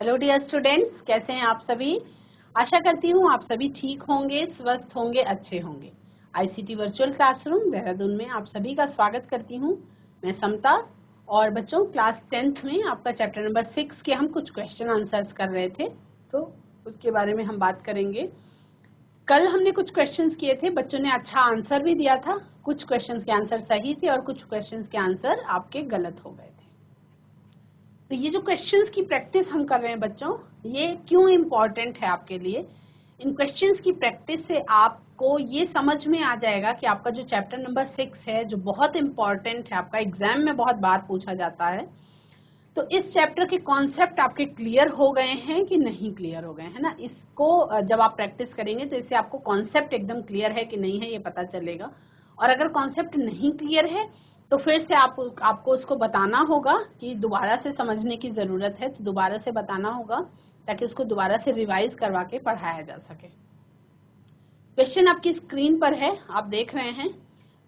Hello dear students, कैसे हैं आप सभी। आशा करती हूँ आप सभी ठीक होंगे, स्वस्थ होंगे, अच्छे होंगे। आईसीटी वर्चुअल क्लासरूम देहरादून में आप सभी का स्वागत करती हूँ। मैं समता। और बच्चों, क्लास 10th में आपका चैप्टर नंबर 6 के हम कुछ क्वेश्चन आंसर्स कर रहे थे, तो उसके बारे में हम बात करेंगे। कल हमने कुछ क्वेश्चंस किए थे, बच्चों ने अच्छा आंसर भी दिया था। कुछ क्वेश्चंस के आंसर सही थे और कुछ क्वेश्चंस के आंसर आपके गलत हो गए थे। तो ये जो क्वेश्चंस की प्रैक्टिस हम कर रहे हैं बच्चों, ये क्यों इम्पोर्टेंट है आपके लिए। इन क्वेश्चंस की प्रैक्टिस से आपको ये समझ में आ जाएगा कि आपका जो चैप्टर नंबर 6 है, जो बहुत इम्पोर्टेंट है, आपका एग्जाम में बहुत बार पूछा जाता है, तो इस चैप्टर के कॉन्सेप्ट आपके क्लियर हो गए हैं कि नहीं क्लियर हो गए हैं ना। इसको जब आप प्रैक्टिस करेंगे तो इससे आपको कॉन्सेप्ट एकदम क्लियर है कि नहीं है ये पता चलेगा। और अगर कॉन्सेप्ट नहीं क्लियर है तो फिर से आपको उसको बताना होगा कि दोबारा से समझने की ज़रूरत है, तो दोबारा से बताना होगा ताकि उसको दोबारा से रिवाइज करवा के पढ़ाया जा सके। क्वेश्चन आपकी स्क्रीन पर है, आप देख रहे हैं।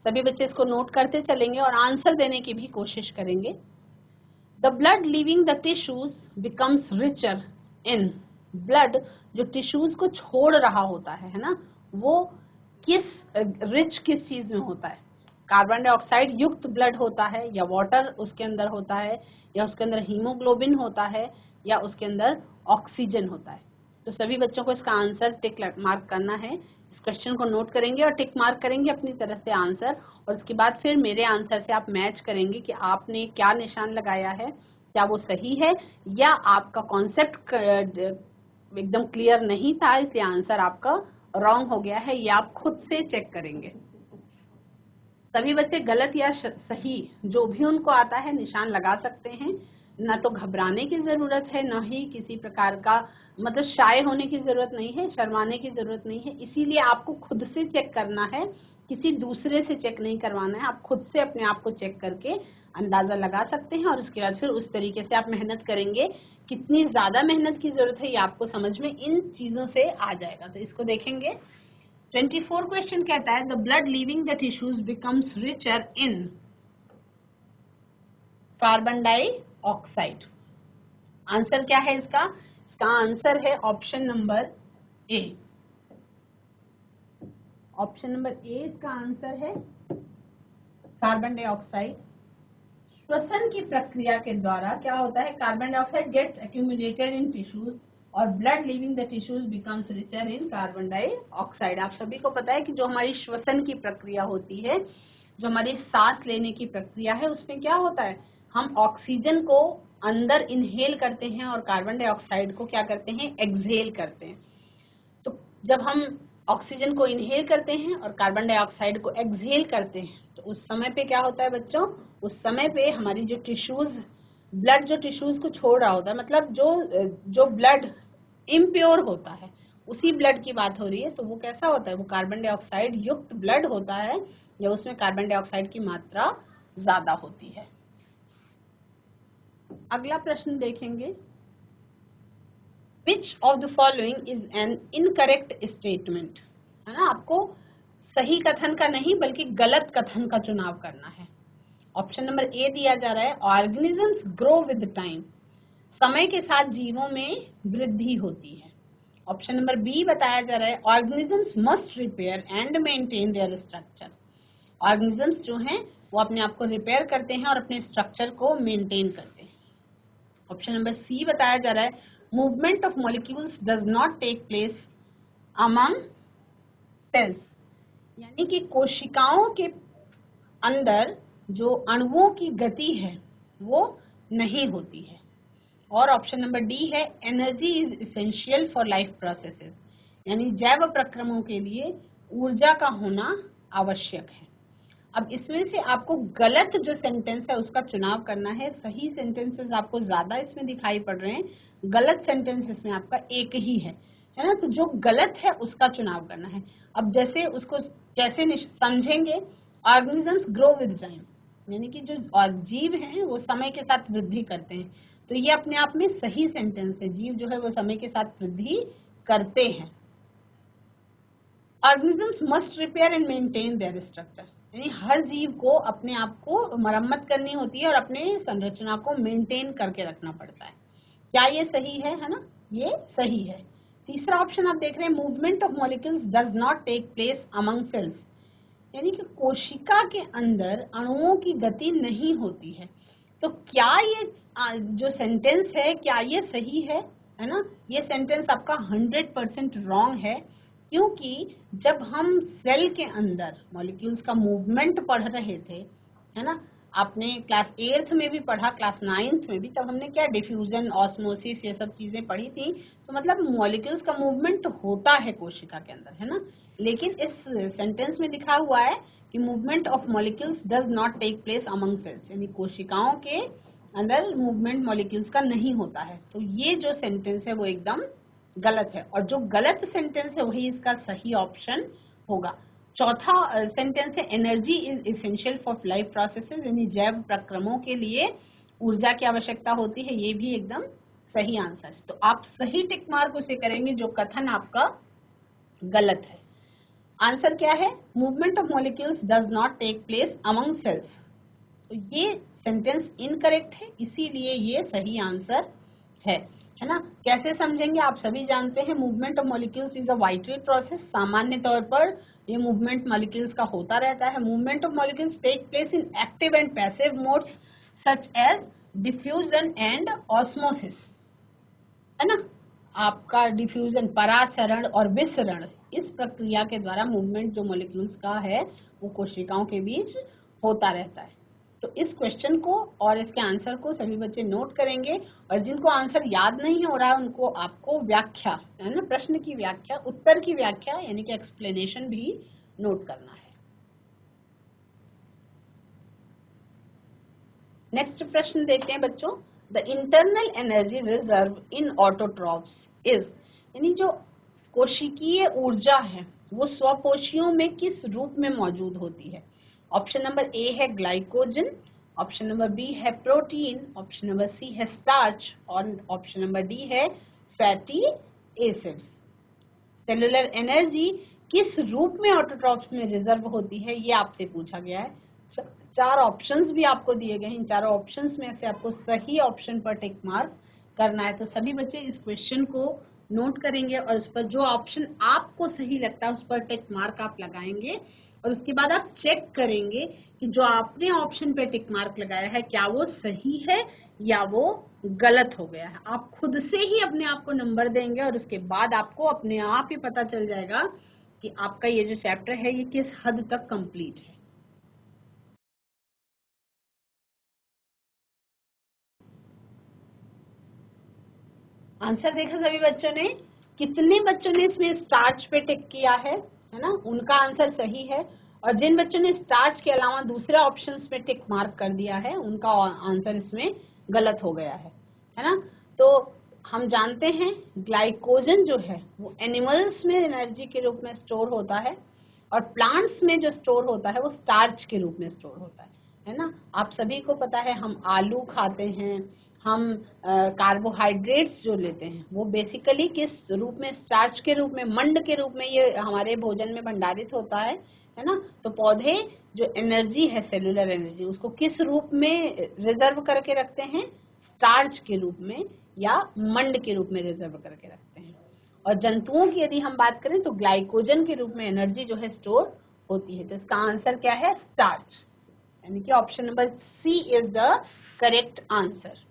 सभी बच्चे इसको नोट करते चलेंगे और आंसर देने की भी कोशिश करेंगे। The blood leaving the tissues becomes richer in blood, जो टिश्यूज को छोड़ रहा होता है ना, वो रिच किस चीज में होता है। कार्बन डाइऑक्साइड युक्त ब्लड होता है, या वाटर उसके अंदर होता है, या उसके अंदर हीमोग्लोबिन होता है, या उसके अंदर ऑक्सीजन होता है। तो सभी बच्चों को इसका आंसर टिक मार्क करना है। इस क्वेश्चन को नोट करेंगे और टिक मार्क करेंगे अपनी तरफ से आंसर, और उसके बाद फिर मेरे आंसर से आप मैच करेंगे कि आपने क्या निशान लगाया है, क्या वो सही है, या आपका कॉन्सेप्ट एकदम क्लियर नहीं था इसलिए आंसर आपका रॉन्ग हो गया है। ये आप खुद से चेक करेंगे। सभी बच्चे गलत या सही जो भी उनको आता है निशान लगा सकते हैं। ना तो घबराने की जरूरत है, ना ही किसी प्रकार का मतलब शाय होने की जरूरत नहीं है, शर्माने की जरूरत नहीं है। इसीलिए आपको खुद से चेक करना है, किसी दूसरे से चेक नहीं करवाना है। आप खुद से अपने आप को चेक करके अंदाजा लगा सकते हैं और उसके बाद फिर उस तरीके से आप मेहनत करेंगे। कितनी ज्यादा मेहनत की जरूरत है ये आपको समझ में इन चीजों से आ जाएगा। तो इसको देखेंगे। 24 क्वेश्चन कहता है the blood leaving the tissues becomes richer in carbon dioxide. Answer क्या है इसका? इसका आंसर है option number A. Option number A इसका आंसर है कार्बन डाइऑक्साइड। श्वसन की प्रक्रिया के द्वारा क्या होता है, carbon dioxide gets accumulated in tissues और blood leaving the tissues becomes richer in carbon dioxide. आप सभी को पता है कि जो हमारी श्वसन की प्रक्रिया होती है, जो हमारी सांस लेने की प्रक्रिया है, उसमें क्या होता है, हम ऑक्सीजन को अंदर इनहेल करते हैं और कार्बन डाइऑक्साइड को क्या करते हैं, एक्सहेल करते हैं। तो जब हम ऑक्सीजन को इनहेल करते हैं और कार्बन डाइऑक्साइड को एक्सहेल करते हैं, तो उस समय पे क्या होता है बच्चों, उस समय पे हमारी जो टिश्यूज, ब्लड जो टिश्यूज को छोड़ रहा होता है, मतलब जो ब्लड इम्प्योर होता है, उसी ब्लड की बात हो रही है, तो वो कैसा होता है, वो कार्बन डाइऑक्साइड युक्त ब्लड होता है, या उसमें कार्बन डाइऑक्साइड की मात्रा ज्यादा होती है। अगला प्रश्न देखेंगे। Which of the following is an incorrect statement? है ना, आपको सही कथन का नहीं बल्कि गलत कथन का चुनाव करना है। ऑप्शन नंबर ए दिया जा रहा है ऑर्गेनिजम्स ग्रो विद टाइम, समय के साथ जीवों में वृद्धि होती है। ऑप्शन नंबर बी बताया जा रहा है organisms must repair and maintain their structure. Organisms जो हैं वो अपने आप को रिपेयर करते हैं और अपने स्ट्रक्चर को मेंटेन करते हैं। ऑप्शन नंबर सी बताया जा रहा है movement of molecules does not take place among cells, यानी कि कोशिकाओं के अंदर जो अणुओं की गति है वो नहीं होती है। और ऑप्शन नंबर डी है energy is essential for life processes, यानी जैव प्रक्रमों के लिए ऊर्जा का होना आवश्यक है। अब इसमें से आपको गलत जो सेंटेंस है उसका चुनाव करना है। सही सेंटेंसेस आपको ज्यादा इसमें दिखाई पड़ रहे हैं, गलत सेंटेंस इसमें आपका एक ही है ना। तो जो गलत है उसका चुनाव करना है। अब जैसे उसको कैसे समझेंगे, ऑर्गेनिजम्स ग्रो विद टाइम, यानी कि जो जीव हैं वो समय के साथ वृद्धि करते हैं, तो ये अपने आप में सही सेंटेंस है। जीव जो है वो समय के साथ वृद्धि करते हैं। Organisms must repair and maintain their structure, यानी हर जीव को अपने आप को मरम्मत करनी होती है और अपने संरचना को मेंटेन करके रखना पड़ता है। क्या ये सही है ना? ये सही है। तीसरा ऑप्शन आप देख रहे हैं, movement of molecules does not take place among cells, यानी कि कोशिका के अंदर अणुओं की गति नहीं होती है। तो क्या ये जो सेंटेंस है क्या ये सही है ना? ये सेंटेंस आपका 100% रॉन्ग है, क्योंकि जब हम सेल के अंदर मॉलिक्यूल्स का मूवमेंट पढ़ रहे थे, है ना, आपने क्लास 8th में भी पढ़ा, क्लास 9th में भी, तब हमने क्या डिफ्यूजन, ऑस्मोसिस, ये सब चीजें पढ़ी थी। तो मतलब मॉलिक्यूल्स का मूवमेंट होता है कोशिका के अंदर, है ना। लेकिन इस सेंटेंस में लिखा हुआ है कि movement of molecules does not take place among cells, यानी कोशिकाओं के अंदर मूवमेंट मॉलिक्यूल्स का नहीं होता है। तो ये जो सेंटेंस है वो एकदम गलत है, और जो गलत सेंटेंस है वही इसका सही ऑप्शन होगा। चौथा सेंटेंस है, energy is essential for life processes, यानी जैव प्रक्रमों के लिए ऊर्जा की आवश्यकता होती है। ये भी एकदम सही आंसर है। तो आप सही टिक मार्क उसे करेंगे जो कथन आपका गलत है। आंसर क्या है? Movement of molecules does not take place among cells. तो ये सेंटेंस इनकरेक्ट है, इसीलिए ये सही आंसर है ना। कैसे समझेंगे? आप सभी जानते हैं movement of molecules is a vital process. सामान्य तौर पर ये मूवमेंट मॉलिक्यूल्स का होता रहता है। Movement of molecules take place in active and passive modes such as diffusion and osmosis, है ना। आपका डिफ्यूजन, परासरण और विसरण, इस प्रक्रिया के द्वारा मूवमेंट जो मॉलिक्यूल्स का है वो कोशिकाओं के बीच होता रहता है। तो इस क्वेश्चन को और इसके आंसर को सभी बच्चे नोट करेंगे, और जिनको आंसर याद नहीं हो रहा है उनको आपको व्याख्या, है ना, प्रश्न की व्याख्या, उत्तर की व्याख्या यानी कि एक्सप्लेनेशन भी नोट करना है। नेक्स्ट प्रश्न देखते हैं बच्चों। The internal energy reserve in autotrophs is, यानी जो कोशिकीय ऊर्जा है वो स्वपोषियों में किस रूप में मौजूद होती है? ऑप्शन नंबर ए है ग्लाइकोजन, ऑप्शन नंबर बी है प्रोटीन, ऑप्शन नंबर सी है स्टार्च, और ऑप्शन नंबर डी है फैटी एसिड्स। सेलुलर एनर्जी किस रूप में ऑटोट्रॉफ्स में रिजर्व होती है, ये आपसे पूछा गया है। चार ऑप्शंस भी आपको दिए गए हैं। इन चारों ऑप्शंस में से आपको सही ऑप्शन पर टिक मार्क करना है। तो सभी बच्चे इस क्वेश्चन को नोट करेंगे और उस पर जो ऑप्शन आपको सही लगता है उस पर टिक मार्क आप लगाएंगे, और उसके बाद आप चेक करेंगे कि जो आपने ऑप्शन पे टिक मार्क लगाया है क्या वो सही है या वो गलत हो गया है। आप खुद से ही अपने आप को नंबर देंगे, और उसके बाद आपको अपने आप ही पता चल जाएगा कि आपका ये जो चैप्टर है ये किस हद तक कंप्लीट है। आंसर देखा सभी बच्चों ने? कितने बच्चों ने इसमें स्टार्च पे टिक किया है ना, उनका आंसर सही है। और जिन बच्चों ने स्टार्च के अलावा दूसरे ऑप्शंस पे टिक मार्क कर दिया है उनका आंसर इसमें गलत हो गया है ना। तो हम जानते हैं ग्लाइकोजन जो है वो एनिमल्स में एनर्जी के रूप में स्टोर होता है, और प्लांट्स में जो स्टोर होता है वो स्टार्च के रूप में स्टोर होता है ना। आप सभी को पता है हम आलू खाते हैं, हम कार्बोहाइड्रेट्स जो लेते हैं वो बेसिकली किस रूप में? स्टार्च के रूप में, मंड के रूप में ये हमारे भोजन में भंडारित होता है ना। तो पौधे जो एनर्जी है, सेलुलर एनर्जी, उसको किस रूप में रिजर्व करके रखते हैं? स्टार्च के रूप में या मंड के रूप में रिजर्व करके रखते हैं। और जंतुओं की यदि हम बात करें तो ग्लाइकोजन के रूप में एनर्जी जो है स्टोर होती है। तो इसका आंसर क्या है? स्टार्च, यानी कि option number C is the correct answer.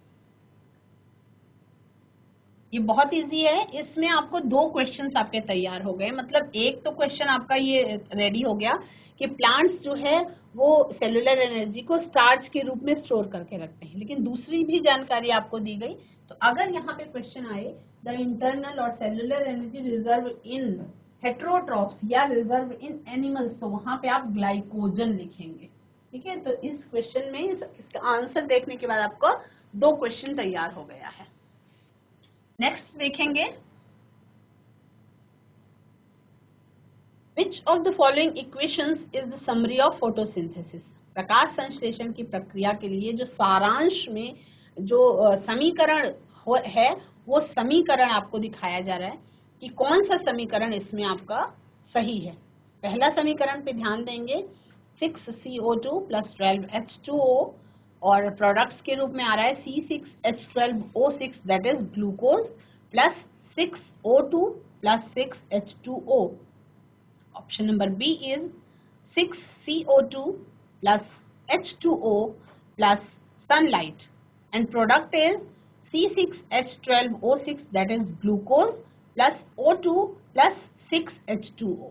ये बहुत इजी है, इसमें आपको दो क्वेश्चंस आपके तैयार हो गए। मतलब एक तो क्वेश्चन आपका ये रेडी हो गया कि प्लांट्स जो है वो सेलुलर एनर्जी को स्टार्च के रूप में स्टोर करके रखते हैं, लेकिन दूसरी भी जानकारी आपको दी गई। तो अगर यहाँ पे क्वेश्चन आए द इंटरनल और cellular energy reserve in heterotrophs या रिजर्व इन एनिमल्स, तो वहां पे आप ग्लाइकोजन लिखेंगे। ठीक है, तो इस क्वेश्चन में इसका आंसर देखने के बाद आपको दो क्वेश्चन तैयार हो गया है। नेक्स्ट देखेंगे, Which of the following equations is the summary of photosynthesis? प्रकाश संश्लेषण की प्रक्रिया के लिए जो सारांश में जो समीकरण है वो समीकरण आपको दिखाया जा रहा है कि कौन सा समीकरण इसमें आपका सही है। पहला समीकरण पे ध्यान देंगे, 6CO2 + 12H2O और प्रोडक्ट्स के रूप में आ रहा है C6H12O6 that is glucose plus 6O2 plus 6H2O। Option number B is 6CO2 plus H2O plus sunlight and product is C6H12O6 that is glucose plus O2 plus 6H2O.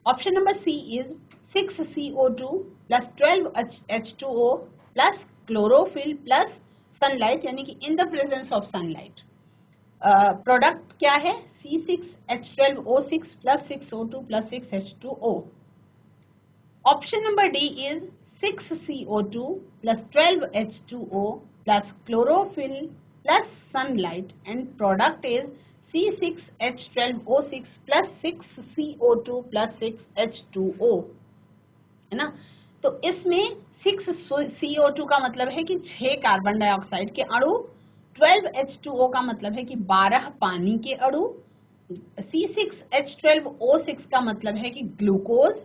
Option number C is 6CO2 plus 12H2O plus chlorophyll plus sunlight यानी कि in the presence of sunlight. Product क्या है C6H12O6 plus 6O2 plus 6H2O. Option number D is 6CO2 plus 12H2O plus chlorophyll plus sunlight and product is C6H12O6 plus 6CO2 plus 6H2O, है ना। तो इसमें 6CO2 का मतलब है कि 6 कार्बन डाइऑक्साइड के अणु, 12H2O का मतलब है कि 12 पानी के अणु, C6H12O6 का मतलब है कि ग्लूकोज,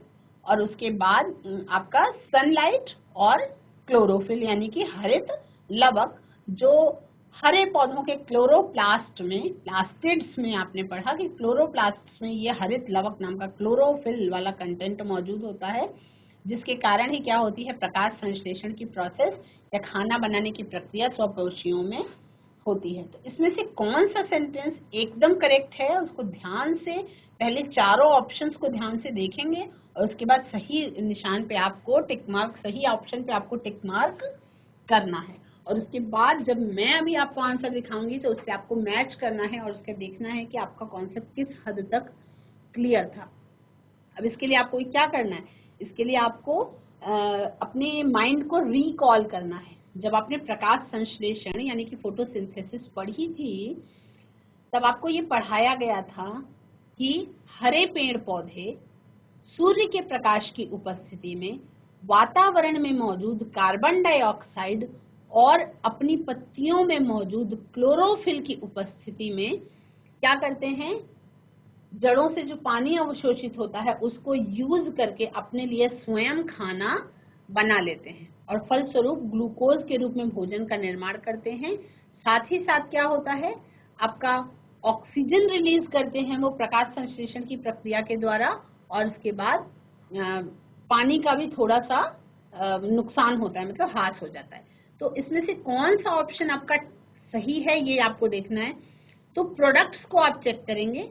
और उसके बाद आपका सनलाइट और क्लोरोफिल यानी कि हरित लवक, जो हरे पौधों के क्लोरोप्लास्ट में, प्लास्टिड्स में आपने पढ़ा कि क्लोरोप्लास्ट में ये हरित लवक नाम का क्लोरोफिल वाला कंटेंट मौजूद होता है, जिसके कारण ही क्या होती है, प्रकाश संश्लेषण की प्रोसेस या खाना बनाने की प्रक्रिया स्वपोषियों में होती है। तो इसमें से कौन सा सेंटेंस एकदम करेक्ट है, उसको ध्यान से पहले चारों ऑप्शंस को ध्यान से देखेंगे और उसके बाद सही निशान पे आपको टिक मार्क, सही ऑप्शन पे आपको टिक मार्क करना है। और उसके बाद जब मैं अभी आपको आंसर दिखाऊंगी तो उससे आपको मैच करना है और उसके देखना है कि आपका कॉन्सेप्ट किस हद तक क्लियर था। अब इसके लिए आपको क्या करना है, इसके लिए आपको अपने माइंड को रिकॉल करना है। जब आपने प्रकाश संश्लेषण यानी कि फोटोसिंथेसिस पढ़ी थी, तब आपको ये पढ़ाया गया था कि हरे पेड़ पौधे सूर्य के प्रकाश की उपस्थिति में वातावरण में मौजूद कार्बन डाइऑक्साइड और अपनी पत्तियों में मौजूद क्लोरोफिल की उपस्थिति में क्या करते हैं, जड़ों से जो पानी अवशोषित होता है उसको यूज करके अपने लिए स्वयं खाना बना लेते हैं और फलस्वरूप ग्लूकोज के रूप में भोजन का निर्माण करते हैं। साथ ही साथ क्या होता है, आपका ऑक्सीजन रिलीज करते हैं वो प्रकाश संश्लेषण की प्रक्रिया के द्वारा, और उसके बाद पानी का भी थोड़ा सा नुकसान होता है, मतलब ह्रास हो जाता है। तो इसमें से कौन सा ऑप्शन आपका सही है ये आपको देखना है। तो प्रोडक्ट्स को आप चेक करेंगे,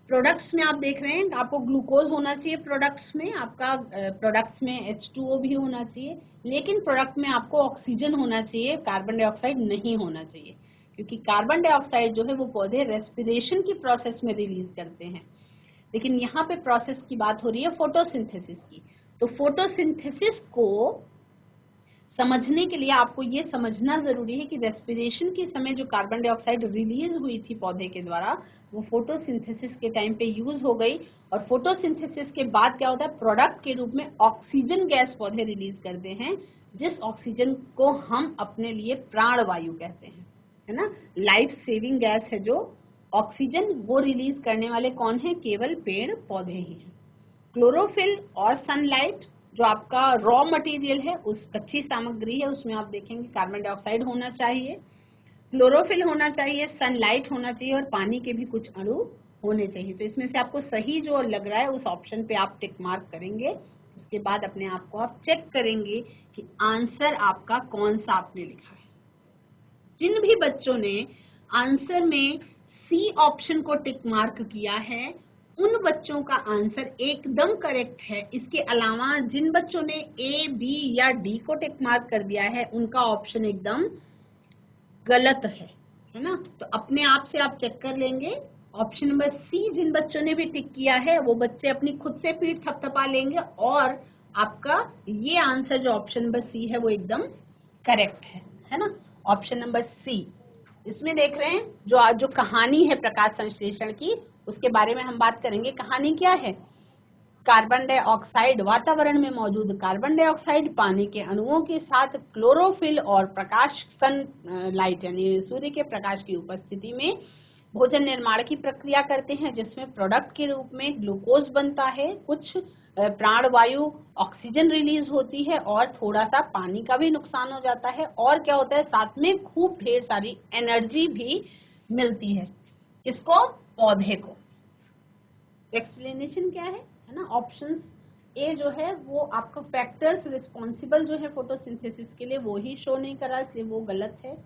प्रोडक्ट्स में आप देख रहे हैं आपको ग्लूकोज होना चाहिए, प्रोडक्ट्स में आपका प्रोडक्ट्स में H2O भी होना चाहिए, लेकिन प्रोडक्ट में आपको ऑक्सीजन होना चाहिए, कार्बन डाइऑक्साइड नहीं होना चाहिए, क्योंकि कार्बन डाइऑक्साइड जो है वो पौधे रेस्पिरेशन की प्रोसेस में रिलीज करते हैं। लेकिन यहाँ पे प्रोसेस की बात हो रही है फोटोसिंथेसिस की। तो फोटोसिंथेसिस को समझने के लिए आपको ये समझना जरूरी है कि रेस्पिरेशन के समय जो कार्बन डाइऑक्साइड रिलीज हुई थी पौधे के द्वारा, वो फोटोसिंथेसिस के टाइम पे यूज हो गई, और फोटोसिंथेसिस के बाद क्या होता है, प्रोडक्ट के रूप में ऑक्सीजन गैस पौधे रिलीज करते हैं, जिस ऑक्सीजन को हम अपने लिए प्राणवायु कहते हैं, है ना। लाइफ सेविंग गैस है जो ऑक्सीजन, वो रिलीज करने वाले कौन है, केवल पेड़ पौधे ही हैं। क्लोरोफिल और सनलाइट जो आपका रॉ मटेरियल है, उस कच्ची सामग्री है, उसमें आप देखेंगे कार्बन डाइऑक्साइड होना चाहिए, क्लोरोफिल होना चाहिए, सनलाइट होना चाहिए और पानी के भी कुछ अणु होने चाहिए। तो इसमें से आपको सही जो लग रहा है उस ऑप्शन पे आप टिक मार्क करेंगे। उसके बाद अपने आप को आप चेक करेंगे कि आंसर आपका कौन सा आपने लिखा है। जिन भी बच्चों ने आंसर में सी ऑप्शन को टिक मार्क किया है उन बच्चों का आंसर एकदम करेक्ट है। इसके अलावा जिन बच्चों ने ए, बी या डी को टिक मार्क कर दिया है उनका ऑप्शन एकदम गलत है ना। तो अपने आप से आप चेक कर लेंगे। ऑप्शन नंबर सी जिन बच्चों ने भी टिक किया है वो बच्चे अपनी खुद से पीठ थपथपा लेंगे और आपका ये आंसर जो ऑप्शन नंबर सी है वो एकदम करेक्ट है ना। ऑप्शन नंबर सी, इसमें देख रहे हैं जो कहानी है प्रकाश संश्लेषण की, उसके बारे में हम बात करेंगे। कहानी क्या है, कार्बन डाइऑक्साइड, वातावरण में मौजूद कार्बन डाइऑक्साइड पानी के अणुओं के साथ क्लोरोफिल और प्रकाश सनलाइट यानी सूर्य के प्रकाश की उपस्थिति में भोजन निर्माण की प्रक्रिया करते हैं जिसमें प्रोडक्ट के रूप में ग्लूकोज बनता है, कुछ प्राणवायु ऑक्सीजन रिलीज होती है और थोड़ा सा पानी का भी नुकसान हो जाता है, और क्या होता है साथ में खूब ढेर सारी एनर्जी भी मिलती है। किसको? पौधे को। एक्सप्लेनेशन क्या है ना? ऑप्शन ए जो है वो आपका फैक्टर्स रिस्पॉन्सिबल जो है फोटोसिंथेसिस के लिए वो ही शो नहीं करा, इसलिए वो गलत है।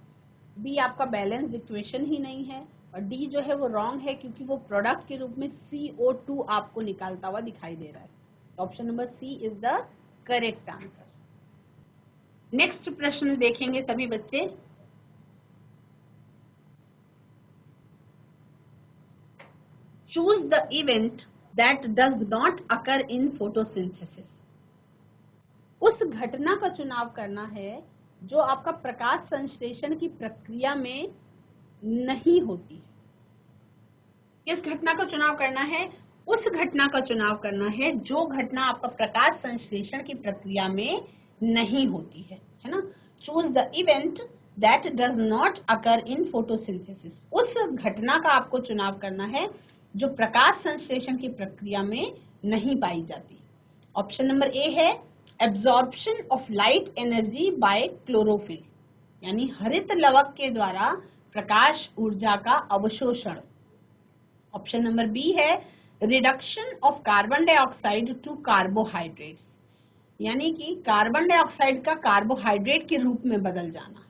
बी आपका बैलेंस इक्वेशन ही नहीं है, और डी जो है वो रॉन्ग है क्योंकि वो प्रोडक्ट के रूप में CO2 आपको निकालता हुआ दिखाई दे रहा है। Option number C is the correct answer. Next प्रश्न देखेंगे सभी बच्चे। Choose the event that does not occur in photosynthesis. उस घटना का चुनाव करना है जो आपका प्रकाश संश्लेषण की प्रक्रिया में नहीं होती है। किस घटना का चुनाव करना है? उस घटना का चुनाव करना है जो घटना आपका प्रकाश संश्लेषण की प्रक्रिया में नहीं होती है ना? Choose the event that does not occur in photosynthesis. उस घटना का आपको चुनाव करना है जो प्रकाश संश्लेषण की प्रक्रिया में नहीं पाई जाती। ऑप्शन नंबर ए है absorption of light energy by chlorophyll, यानी हरित लवक के द्वारा प्रकाश ऊर्जा का अवशोषण। ऑप्शन नंबर बी है reduction of carbon dioxide to carbohydrates, यानी कि कार्बन डाइऑक्साइड का कार्बोहाइड्रेट के रूप में बदल जाना।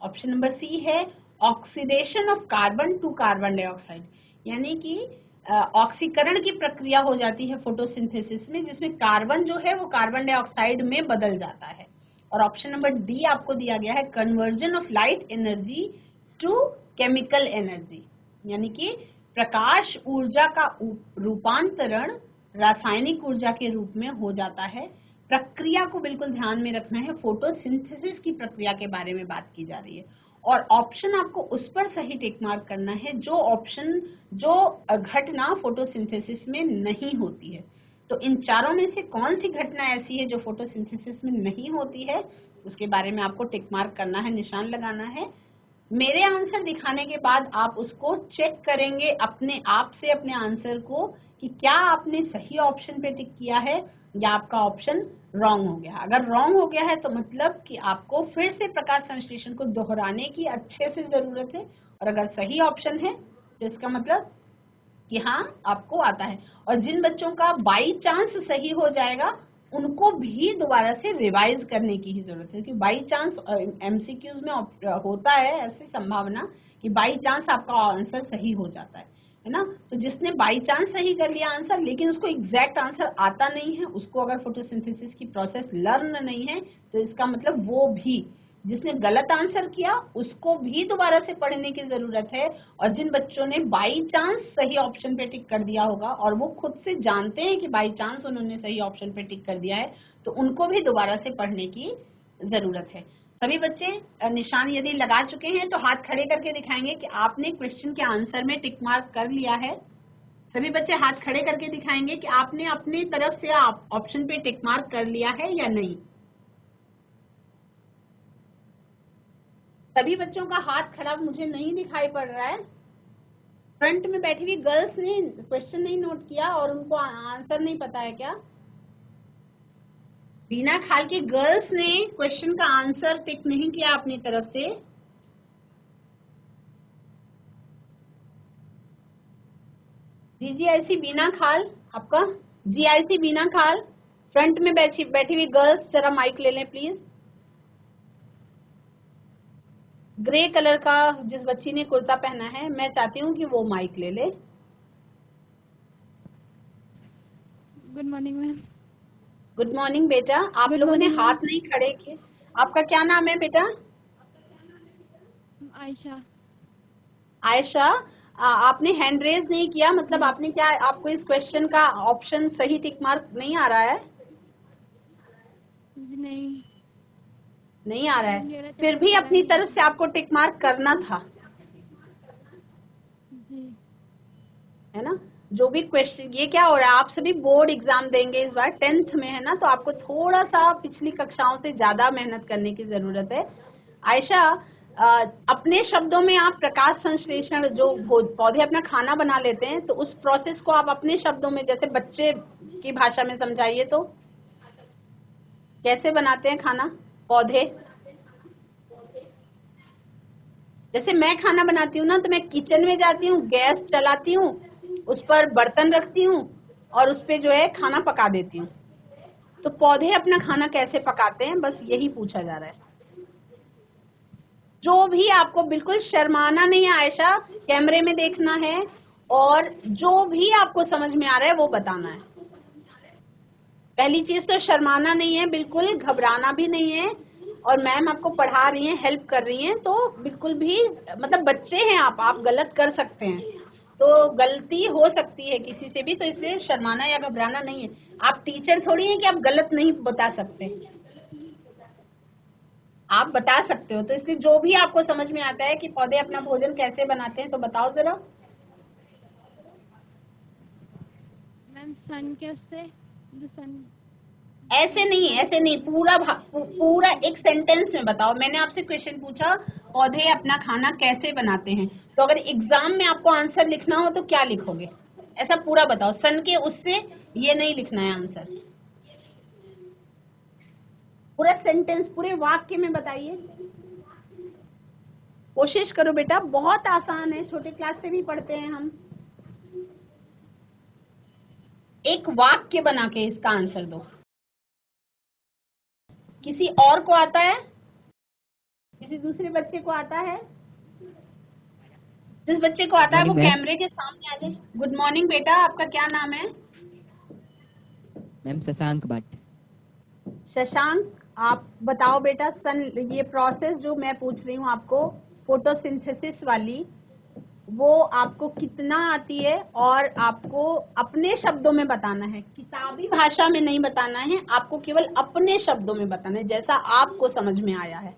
ऑप्शन नंबर सी है oxidation of carbon to carbon dioxide, यानी कि ऑक्सीकरण की प्रक्रिया हो जाती है फोटोसिंथेसिस में जिसमें कार्बन जो है वो कार्बन डाइऑक्साइड में बदल जाता है। और ऑप्शन नंबर डी आपको दिया गया है conversion of light energy to chemical energy, यानी कि प्रकाश ऊर्जा का रूपांतरण रासायनिक ऊर्जा के रूप में हो जाता है। प्रक्रिया को बिल्कुल ध्यान में रखना है, फोटोसिंथेसिस की प्रक्रिया के बारे में बात की जा रही है, और ऑप्शन आपको उस पर सही टिक मार्क करना है जो घटना फोटोसिंथेसिस में नहीं होती है। तो इन चारों में से कौन सी घटना ऐसी है जो फोटोसिंथेसिस में नहीं होती है, उसके बारे में आपको टिक मार्क करना है, निशान लगाना है। मेरे आंसर दिखाने के बाद आप उसको चेक करेंगे अपने आप से, अपने आंसर को, कि क्या आपने सही ऑप्शन पे टिक किया है या आपका ऑप्शन रॉन्ग हो गया। अगर रॉन्ग हो गया है तो मतलब कि आपको फिर से प्रकाश संश्लेषण को दोहराने की अच्छे से जरूरत है, और अगर सही ऑप्शन है तो इसका मतलब कि हाँ आपको आता है। और जिन बच्चों का बाई चांस सही हो जाएगा उनको भी दोबारा से रिवाइज करने की ही जरूरत है, क्योंकि बाई चांस MCQs में होता है ऐसी संभावना कि बाई चांस आपका आंसर सही हो जाता है ना? तो जिसने बाई चांस सही कर लिया आंसर लेकिन उसको एग्जैक्ट आंसर आता नहीं है, उसको अगर फोटोसिंथेसिस की प्रोसेस लर्न नहीं है, तो इसका मतलब वो भी, जिसने गलत आंसर किया उसको भी दोबारा से पढ़ने की जरूरत है। और जिन बच्चों ने बाई चांस सही ऑप्शन पे टिक कर दिया होगा और वो खुद से जानते हैं कि बाई चांस उन्होंने सही ऑप्शन पे टिक कर दिया है, तो उनको भी दोबारा से पढ़ने की जरूरत है। सभी बच्चे निशान यदि लगा चुके हैं तो हाथ खड़े करके दिखाएंगे कि आपने क्वेश्चन के आंसर में टिक मार्क कर लिया है। सभी बच्चे हाथ खड़े करके दिखाएंगे कि आपने अपनी तरफ से ऑप्शन पे टिक मार्क कर लिया है या नहीं। सभी बच्चों का हाथ खड़ा मुझे नहीं दिखाई पड़ रहा है। फ्रंट में बैठी हुई गर्ल्स ने क्वेश्चन नहीं नोट किया और उनको आंसर नहीं पता है क्या? बीना खाल की गर्ल्स ने क्वेश्चन का आंसर टिक नहीं किया अपनी तरफ से। GIC बीना खाल, आपका GIC बीना खाल, फ्रंट में बैठी हुई गर्ल्स जरा माइक ले लें प्लीज। ग्रे कलर का जिस बच्ची ने कुर्ता पहना है, मैं चाहती हूँ कि वो माइक ले ले। Good morning ma'am. Good morning बेटा। आप लोगों ने हाथ नहीं खड़े किए। आपका क्या नाम है बेटा? आयशा। आयशा, आपने हैंड रेज नहीं किया, मतलब आपने क्या, आपको इस क्वेश्चन का ऑप्शन सही टिक मार्क नहीं आ रहा है? नहीं आ रहा है, फिर भी अपनी तरफ से आपको टिक मार्क करना था जी, है ना? जो भी क्वेश्चन, ये क्या हो रहा है, आप सभी बोर्ड एग्जाम देंगे इस बार, 10th में है ना, तो आपको थोड़ा सा पिछली कक्षाओं से ज्यादा मेहनत करने की जरूरत है। आयशा, अपने शब्दों में आप प्रकाश संश्लेषण जो पौधे अपना खाना बना लेते हैं, तो उस प्रोसेस को आप अपने शब्दों में जैसे बच्चे की भाषा में समझाइए। तो कैसे बनाते हैं खाना पौधे? जैसे मैं खाना बनाती हूँ ना, तो मैं किचन में जाती हूँ, गैस चलाती हूँ, उस पर बर्तन रखती हूँ और उस पे जो है खाना पका देती हूँ। तो पौधे अपना खाना कैसे पकाते हैं, बस यही पूछा जा रहा है। जो भी आपको, बिल्कुल शर्माना नहीं है आयशा, कैमरे में देखना है और जो भी आपको समझ में आ रहा है वो बताना है। पहली चीज तो शर्माना नहीं है, बिल्कुल घबराना भी नहीं है। और मैम आपको पढ़ा रही हैं, हेल्प कर रही हैं, तो बिल्कुल भी मतलब बच्चे हैं आप गलत कर सकते हैं, तो गलती हो सकती है किसी से भी, तो इसलिए शर्माना या घबराना नहीं है। आप टीचर थोड़ी हैं कि आप गलत नहीं बता सकते, आप बता सकते हो। तो इसलिए जो भी आपको समझ में आता है कि पौधे अपना भोजन कैसे बनाते हैं, तो बताओ जरा। मैम सन के उससे जो सन ऐसे नहीं, ऐसे नहीं, पूरा एक सेंटेंस में बताओ। मैंने आपसे क्वेश्चन पूछा पौधे अपना खाना कैसे बनाते हैं, तो अगर एग्जाम में आपको आंसर लिखना हो तो क्या लिखोगे? ऐसा पूरा बताओ, सन के उससे ये नहीं लिखना है आंसर, पूरा सेंटेंस पूरे वाक्य में बताइए। कोशिश करो बेटा, बहुत आसान है, छोटे क्लास से भी पढ़ते हैं हम। एक वाक्य बना के इसका आंसर दो। किसी और को आता है? किसी दूसरे बच्चे को आता है? जिस बच्चे को आता है वो मॉर्निंग मैम। कैमरे के सामने आ जाए। गुड मॉर्निंग बेटा, आपका क्या नाम है? मैम शशांक भट्ट। शशांक, आप बताओ बेटा, ये प्रोसेस जो मैं पूछ रही हूँ आपको, फोटोसिंथेसिस वाली, वो आपको कितना आती है और आपको अपने शब्दों में बताना है, किताबी भाषा में नहीं बताना है, आपको केवल अपने शब्दों में बताना है जैसा आपको समझ में आया है।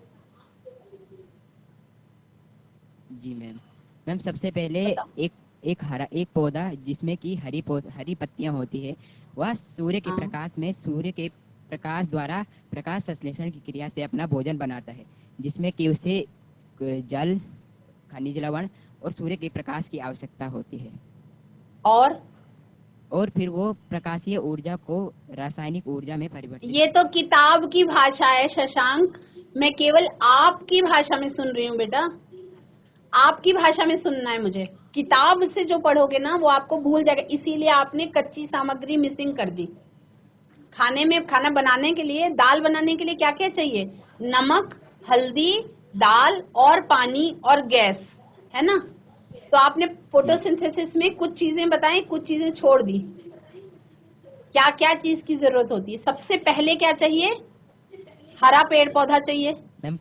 जी मैम। मैम सबसे पहले बताओ। एक पौधा जिसमें कि हरी पत्तियां होती है, वह सूर्य के हाँ। प्रकाश में सूर्य के प्रकाश द्वारा प्रकाश संश्लेषण की क्रिया से अपना भोजन बनाता है, जिसमें कि उसे जल, खनिज लवण और सूर्य के प्रकाश की आवश्यकता होती है। और फिर वो प्रकाशीय ऊर्जा को रासायनिक ऊर्जा में परिवर्तित। ये तो किताब की भाषा है शशांक, मैं केवल आपकी भाषा में सुन रही हूँ बेटा, आपकी भाषा में सुनना है मुझे। किताब से जो पढ़ोगे ना वो आपको भूल जाएगा, इसीलिए आपने कच्ची सामग्री मिसिंग कर दी। खाना बनाने के लिए, दाल बनाने के लिए क्या क्या चाहिए? नमक, हल्दी, दाल और पानी और गैस, है ना? तो आपने फोटोसिंथेसिस में कुछ चीजें बताई, कुछ चीजें छोड़ दी। क्या क्या चीज की जरूरत होती है? सबसे पहले क्या चाहिए? हरा पेड़ पौधा चाहिए। मैम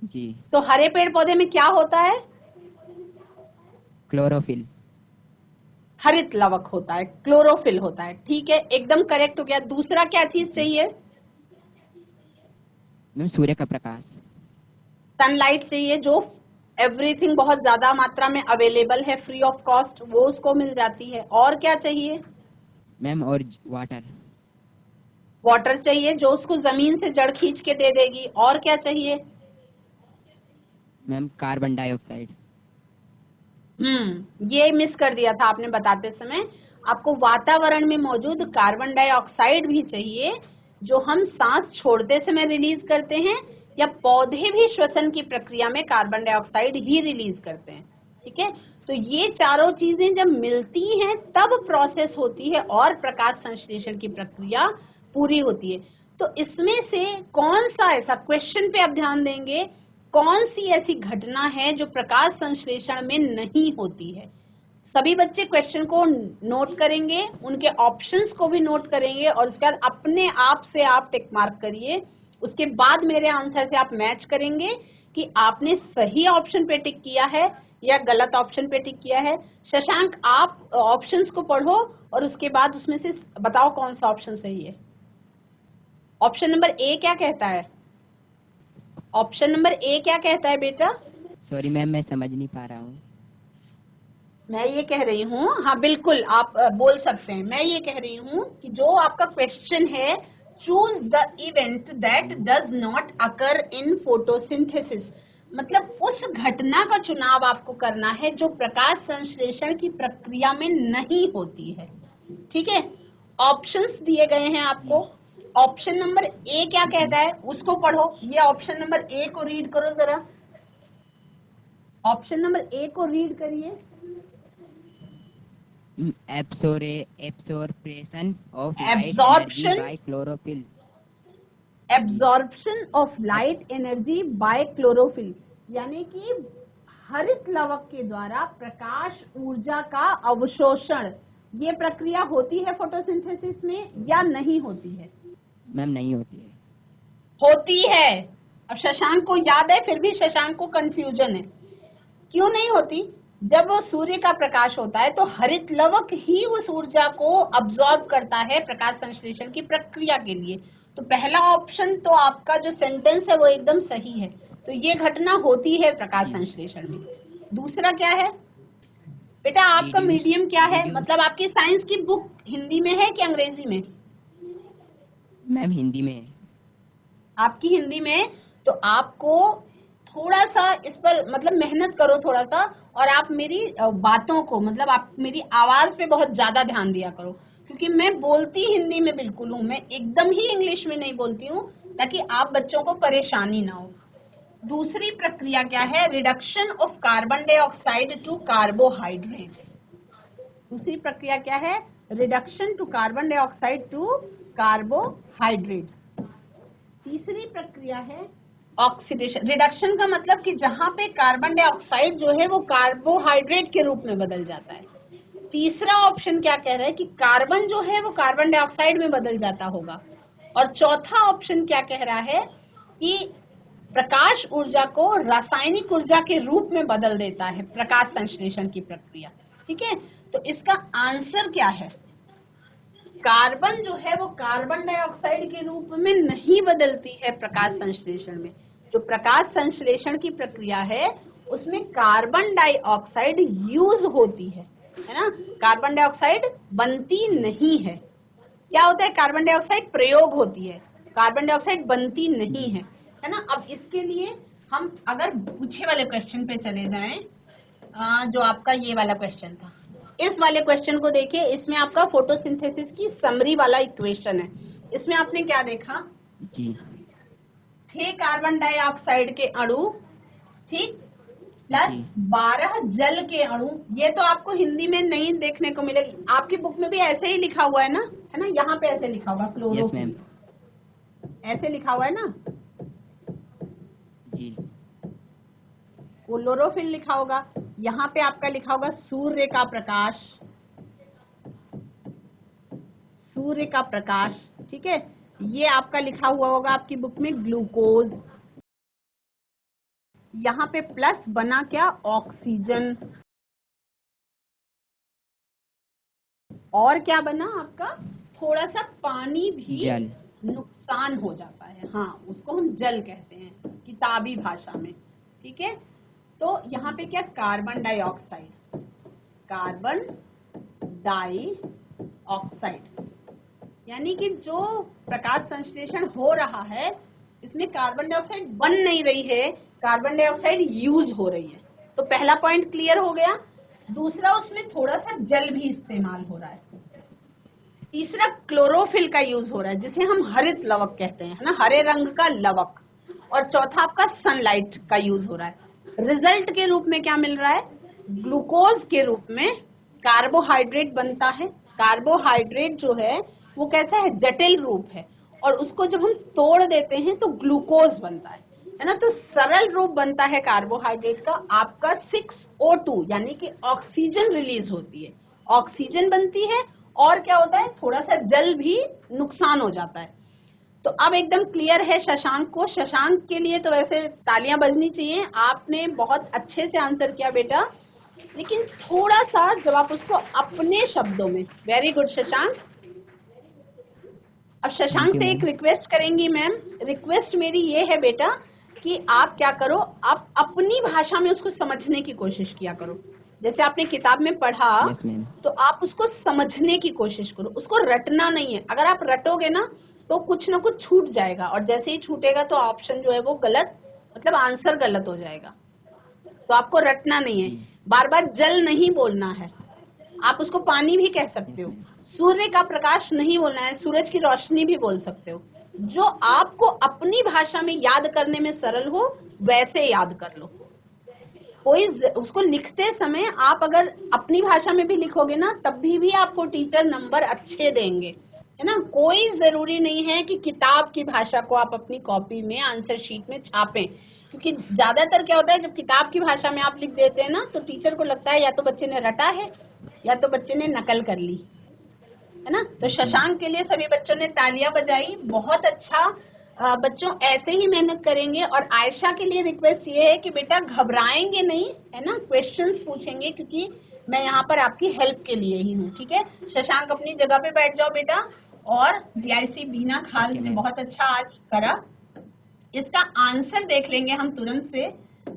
जी। तो हरे पेड़ पौधे में क्या होता है? क्लोरोफिल। हरित लवक होता है, क्लोरोफिल होता है। ठीक है, एकदम करेक्ट हो गया। दूसरा क्या चीज जी चाहिए? मैम सूर्य का प्रकाश। सनलाइट चाहिए, जो एवरीथिंग बहुत ज्यादा मात्रा में अवेलेबल है, फ्री ऑफ कॉस्ट, वो उसको मिल जाती है। और क्या चाहिए? मैम और वाटर। वाटर चाहिए, जो उसको जमीन से जड़ खींच के दे देगी। और क्या चाहिए? Ma'am carbon dioxide. ये मिस कर दिया था आपने बताते समय। आपको वातावरण में मौजूद कार्बन डाइऑक्साइड भी चाहिए, जो हम सांस छोड़ते समय रिलीज करते हैं, या पौधे भी श्वसन की प्रक्रिया में कार्बन डाइऑक्साइड ही रिलीज करते हैं। ठीक है, तो ये चारों चीजें जब मिलती हैं तब प्रोसेस होती है और प्रकाश संश्लेषण की प्रक्रिया पूरी होती है। तो इसमें से कौन सा ऐसा, क्वेश्चन पे आप ध्यान देंगे, कौन सी ऐसी घटना है जो प्रकाश संश्लेषण में नहीं होती है? सभी बच्चे क्वेश्चन को नोट करेंगे, उनके ऑप्शंस को भी नोट करेंगे और उसके बाद अपने आप से आप टिक मार्क करिए। उसके बाद मेरे आंसर से आप मैच करेंगे कि आपने सही ऑप्शन पे टिक किया है या गलत ऑप्शन पे टिक किया है। शशांक, आप ऑप्शंस को पढ़ो और उसके बाद उसमें से बताओ कौन सा ऑप्शन सही है। ऑप्शन नंबर ए क्या कहता है? ऑप्शन नंबर ए क्या कहता है बेटा? सॉरी मैम, मैं समझ नहीं पा रहा हूँ। मैं ये कह रही हूँ, हाँ बिल्कुल आप बोल सकते हैं। मैं ये कह रही हूँ कि जो आपका क्वेश्चन है, choose the event that does not occur in photosynthesis, मतलब उस घटना का चुनाव आपको करना है जो प्रकाश संश्लेषण की प्रक्रिया में नहीं होती है। ठीक है, ऑप्शंस दिए गए हैं आपको। ऑप्शन नंबर ए क्या कहता है उसको पढ़ो। ये ऑप्शन नंबर ए को रीड करो जरा। ऑप्शन नंबर ए को रीड करिए। Absorption of light energy by chlorophyll. Absorption of light energy by chlorophyll, यानी कि हरित लवक के द्वारा प्रकाश ऊर्जा का अवशोषण। ये प्रक्रिया होती है फोटोसिंथेसिस में या नहीं होती है? मैम नहीं होती है। होती है। अब शशांक को याद है, फिर भी शशांक को कंफ्यूजन है। क्यों नहीं होती? जब सूर्य का प्रकाश होता है तो हरित लवक ही उस ऊर्जा को अब्सॉर्ब करता है प्रकाश संश्लेषण की प्रक्रिया के लिए। तो पहला ऑप्शन तो आपका जो सेंटेंस है वो एकदम सही है। तो ये घटना होती है प्रकाश संश्लेषण में। दूसरा क्या है बेटा? आपका मीडियम क्या है? मतलब आपकी साइंस की बुक हिंदी में है कि अंग्रेजी में? मैम हिंदी में है। आपकी हिंदी में, तो आपको थोड़ा सा इस पर मतलब मेहनत करो थोड़ा सा, और आप मेरी बातों को मतलब आप मेरी आवाज पे बहुत ज्यादा ध्यान दिया करो, क्योंकि मैं बोलती हिंदी में बिल्कुल हूँ, मैं एकदम ही इंग्लिश में नहीं बोलती हूँ, ताकि आप बच्चों को परेशानी ना हो। दूसरी प्रक्रिया क्या है? Reduction of carbon dioxide to carbohydrate. दूसरी प्रक्रिया क्या है? Reduction to carbon dioxide to carbohydrate. तीसरी प्रक्रिया है ऑक्सीडेशन। रिडक्शन का मतलब कि जहां पे कार्बन डाइऑक्साइड जो है वो कार्बोहाइड्रेट के रूप में बदल जाता है। तीसरा ऑप्शन क्या कह रहा है कि कार्बन जो है वो कार्बन डाइऑक्साइड में बदल जाता होगा। और चौथा ऑप्शन क्या कह रहा है कि प्रकाश ऊर्जा को रासायनिक ऊर्जा के रूप में बदल देता है प्रकाश संश्लेषण की प्रक्रिया। ठीक है, तो इसका आंसर क्या है? कार्बन जो है वो कार्बन डाइऑक्साइड के रूप में नहीं बदलती है प्रकाश संश्लेषण में। जो प्रकाश संश्लेषण की प्रक्रिया है उसमें कार्बन डाइऑक्साइड यूज होती है ना, कार्बन डाइऑक्साइड बनती नहीं है। क्या होता है? कार्बन डाइऑक्साइड प्रयोग होती है, कार्बन डाइऑक्साइड बनती नहीं है ना। अब इसके लिए हम अगर पूछे वाले क्वेश्चन पे चले जाएं, जो आपका ये वाला क्वेश्चन था, इस वाले क्वेश्चन को देखिए। इसमें आपका फोटोसिंथेसिस की समरी वाला इक्वेशन है। इसमें आपने क्या देखा जी? थे कार्बन डाइऑक्साइड के अणु, ठीक, प्लस 12 जल के अणु। ये तो आपको हिंदी में नहीं देखने को मिलेगी, आपकी बुक में भी ऐसे ही लिखा हुआ है ना, है ना? यहाँ पे ऐसे लिखा होगा क्लोरोफिल। ऐसे लिखा हुआ है ना जी? क्लोरोफिल लिखा होगा। यहाँ पे आपका लिखा होगा सूर्य का प्रकाश, सूर्य का प्रकाश। ठीक है, ये आपका लिखा हुआ होगा आपकी बुक में ग्लूकोज। यहाँ पे प्लस बना क्या? ऑक्सीजन। और क्या बना आपका? थोड़ा सा पानी भी जल। नुकसान हो जाता है, हाँ, उसको हम जल कहते हैं किताबी भाषा में। ठीक है, तो यहाँ पे क्या? कार्बन डाइऑक्साइड, कार्बन डाइऑक्साइड, यानी कि जो प्रकाश संश्लेषण हो रहा है इसमें कार्बन डाइऑक्साइड बन नहीं रही है, कार्बन डाइऑक्साइड यूज हो रही है। तो पहला पॉइंट क्लियर हो गया। दूसरा, उसमें थोड़ा सा जल भी इस्तेमाल हो रहा है। तीसरा, क्लोरोफिल का यूज हो रहा है, जिसे हम हरित लवक कहते हैं, है ना, हरे रंग का लवक। और चौथा आपका सनलाइट का यूज हो रहा है। रिजल्ट के रूप में क्या मिल रहा है? ग्लूकोज के रूप में कार्बोहाइड्रेट बनता है। कार्बोहाइड्रेट जो है वो कैसा है? जटिल रूप है, और उसको जब हम तोड़ देते हैं तो ग्लूकोज बनता है ना। तो सरल रूप बनता है कार्बोहाइड्रेट का आपका 6O2, यानी कि ऑक्सीजन रिलीज होती है, ऑक्सीजन बनती है, और क्या होता है? थोड़ा सा जल भी नुकसान हो जाता है। तो अब एकदम क्लियर है शशांक को। शशांक के लिए तो वैसे तालियां बजनी चाहिए, आपने बहुत अच्छे से आंसर किया बेटा, लेकिन थोड़ा सा जब आप उसको अपने शब्दों में, वेरी गुड शशांक। अब शशांक से एक रिक्वेस्ट करेंगी मैम, रिक्वेस्ट मेरी ये है बेटा कि आप क्या करो, आप अपनी भाषा में उसको समझने की कोशिश किया करो। जैसे आपने किताब में पढ़ा, तो आप उसको समझने की कोशिश करो, उसको रटना नहीं है। अगर आप रटोगे ना तो कुछ ना कुछ छूट जाएगा, और जैसे ही छूटेगा तो ऑप्शन जो है वो गलत मतलब आंसर गलत हो जाएगा। तो आपको रटना नहीं है, जी। बार बार जल नहीं बोलना है, आप उसको पानी भी कह सकते यस हो। मैम। सूर्य का प्रकाश नहीं बोलना है, सूरज की रोशनी भी बोल सकते हो। जो आपको अपनी भाषा में याद करने में सरल हो वैसे याद कर लो। उसको लिखते समय आप अगर अपनी भाषा में भी लिखोगे ना तब भी आपको टीचर नंबर अच्छे देंगे, है ना। कोई जरूरी नहीं है कि किताब की भाषा को आप अपनी कॉपी में आंसर शीट में छापें, क्योंकि ज्यादातर क्या होता है जब किताब की भाषा में आप लिख देते हैं ना तो टीचर को लगता है या तो बच्चे ने रटा है या तो बच्चे ने नकल कर ली, है ना। तो यस मैम। शशांक के लिए सभी बच्चों ने तालियां बजाई, बहुत अच्छा। बच्चों ऐसे ही मेहनत करेंगे। और आयशा के लिए रिक्वेस्ट ये है कि बेटा घबराएंगे नहीं, है ना, क्वेश्चंस पूछेंगे क्योंकि मैं यहाँ पर आपकी हेल्प के लिए ही हूँ, ठीक है। शशांक अपनी जगह पे बैठ जाओ बेटा। और जीआईसी बीना खाल ओके ने मैम। बहुत अच्छा आज करा। इसका आंसर देख लेंगे हम तुरंत से।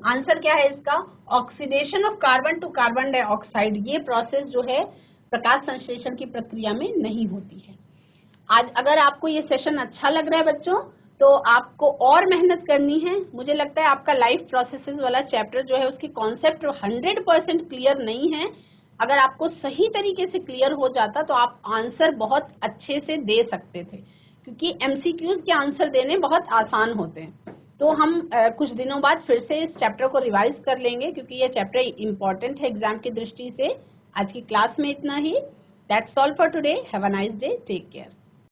आंसर क्या है इसका? Oxidation of carbon to carbon dioxide. ये प्रोसेस जो है प्रकाश संश्लेषण की प्रक्रिया में नहीं होती है। आज अगर आपको ये सेशन अच्छा लग रहा है बच्चों तो आपको और मेहनत करनी है। मुझे लगता है आपका लाइफ प्रोसेसेस वाला चैप्टर जो है उसकी कॉन्सेप्ट 100% क्लियर नहीं है। अगर आपको सही तरीके से क्लियर हो जाता तो आप आंसर बहुत अच्छे से दे सकते थे, क्योंकि एमसीक्यूज के आंसर देने बहुत आसान होते हैं। तो हम कुछ दिनों बाद फिर से इस चैप्टर को रिवाइज कर लेंगे, क्योंकि ये चैप्टर इम्पोर्टेंट है एग्जाम की दृष्टि से। आज की क्लास में इतना ही। That's all for today. Have a nice day. Take care.